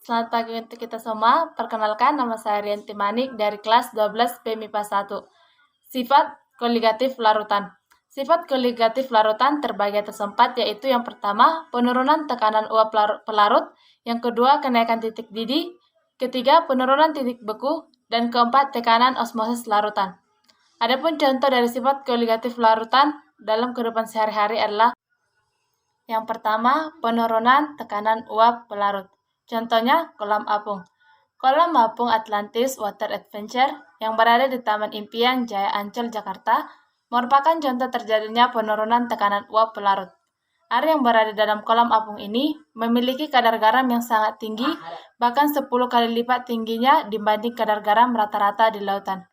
Selamat pagi untuk kita semua. Perkenalkan, nama saya Rianti Manik dari kelas 12 PMIPA 1. Sifat koligatif larutan. Sifat koligatif larutan terbagi atas 4, yaitu yang pertama, penurunan tekanan uap pelarut, yang kedua, kenaikan titik didih, ketiga, penurunan titik beku, dan keempat, tekanan osmosis larutan. Adapun contoh dari sifat koligatif larutan dalam kehidupan sehari-hari adalah yang pertama, penurunan tekanan uap pelarut. Contohnya, kolam apung. Kolam apung Atlantis Water Adventure yang berada di Taman Impian Jaya Ancol, Jakarta, merupakan contoh terjadinya penurunan tekanan uap pelarut. Air yang berada dalam kolam apung ini memiliki kadar garam yang sangat tinggi, bahkan 10 kali lipat tingginya dibanding kadar garam rata-rata di lautan.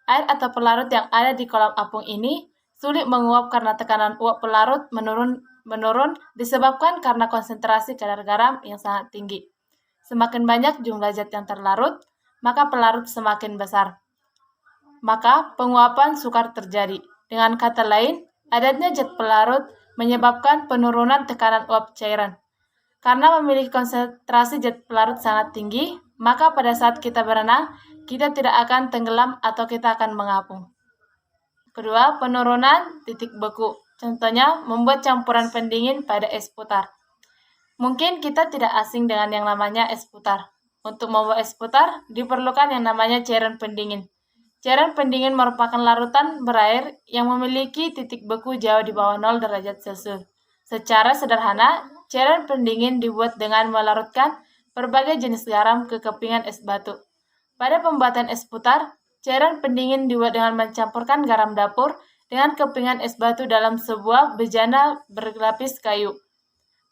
Air atau pelarut yang ada di kolam apung ini sulit menguap karena tekanan uap pelarut menurun disebabkan karena konsentrasi kadar garam yang sangat tinggi. Semakin banyak jumlah zat yang terlarut, maka pelarut semakin besar. Maka penguapan sukar terjadi. Dengan kata lain, adanya zat pelarut menyebabkan penurunan tekanan uap cairan. Karena memiliki konsentrasi zat pelarut sangat tinggi, maka pada saat kita berenang, kita tidak akan tenggelam atau kita akan mengapung. Kedua, penurunan titik beku. Contohnya, membuat campuran pendingin pada es putar. Mungkin kita tidak asing dengan yang namanya es putar. Untuk membuat es putar, diperlukan yang namanya cairan pendingin. Cairan pendingin merupakan larutan berair yang memiliki titik beku jauh di bawah 0 derajat Celcius. Secara sederhana, cairan pendingin dibuat dengan melarutkan berbagai jenis garam ke kepingan es batu. Pada pembuatan es putar, cairan pendingin dibuat dengan mencampurkan garam dapur dengan kepingan es batu dalam sebuah bejana berlapis kayu.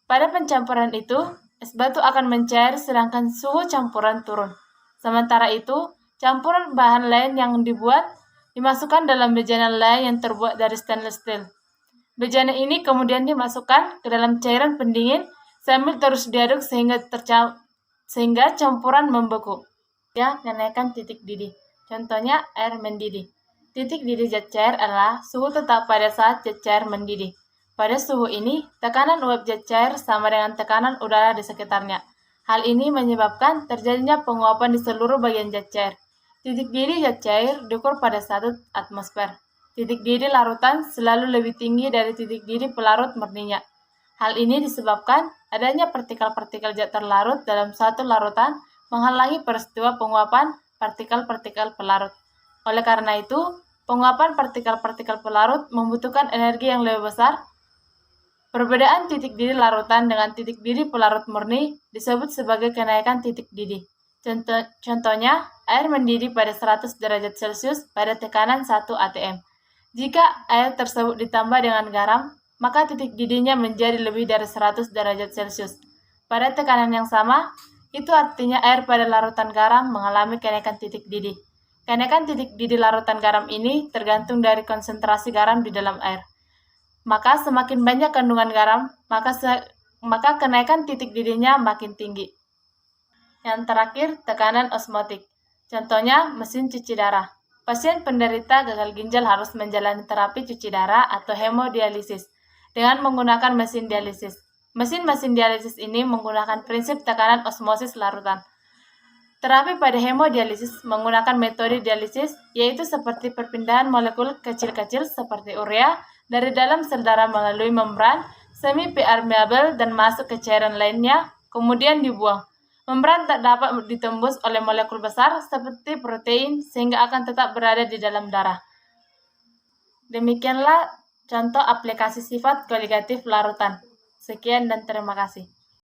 Pada pencampuran itu, es batu akan mencair sedangkan suhu campuran turun. Sementara itu, campuran bahan lain yang dimasukkan dalam bejana lain yang terbuat dari stainless steel. Bejana ini kemudian dimasukkan ke dalam cairan pendingin sambil terus diaduk sehingga campuran membeku. Ya, kenaikan titik didih. Contohnya air mendidih. Titik didih zat cair adalah suhu tetap pada saat zat cair mendidih. Pada suhu ini, tekanan uap zat cair sama dengan tekanan udara di sekitarnya. Hal ini menyebabkan terjadinya penguapan di seluruh bagian zat cair. Titik didih zat cair diukur pada 1 atmosfer. Titik didih larutan selalu lebih tinggi dari titik didih pelarut murninya. Hal ini disebabkan adanya partikel-partikel zat terlarut dalam satu larutan menghalangi peristiwa penguapan partikel-partikel pelarut. Oleh karena itu, penguapan partikel-partikel pelarut membutuhkan energi yang lebih besar. Perbedaan titik didih larutan dengan titik didih pelarut murni disebut sebagai kenaikan titik didih. Contohnya, air mendidih pada 100 derajat Celcius pada tekanan 1 atm. Jika air tersebut ditambah dengan garam, maka titik didihnya menjadi lebih dari 100 derajat Celcius. Pada tekanan yang sama, itu artinya air pada larutan garam mengalami kenaikan titik didih. Kenaikan titik didih larutan garam ini tergantung dari konsentrasi garam di dalam air. Maka semakin banyak kandungan garam, maka kenaikan titik didihnya makin tinggi. Yang terakhir, tekanan osmotik. Contohnya, mesin cuci darah. Pasien penderita gagal ginjal harus menjalani terapi cuci darah atau hemodialisis dengan menggunakan mesin dialisis. Mesin-mesin dialisis ini menggunakan prinsip tekanan osmosis larutan. Terapi pada hemodialisis menggunakan metode dialisis, yaitu seperti perpindahan molekul kecil-kecil seperti urea dari dalam sel darah melalui membran semi-permeabel dan masuk ke cairan lainnya, kemudian dibuang. Membran tak dapat ditembus oleh molekul besar seperti protein sehingga akan tetap berada di dalam darah. Demikianlah contoh aplikasi sifat koligatif larutan. Sekian dan terima kasih.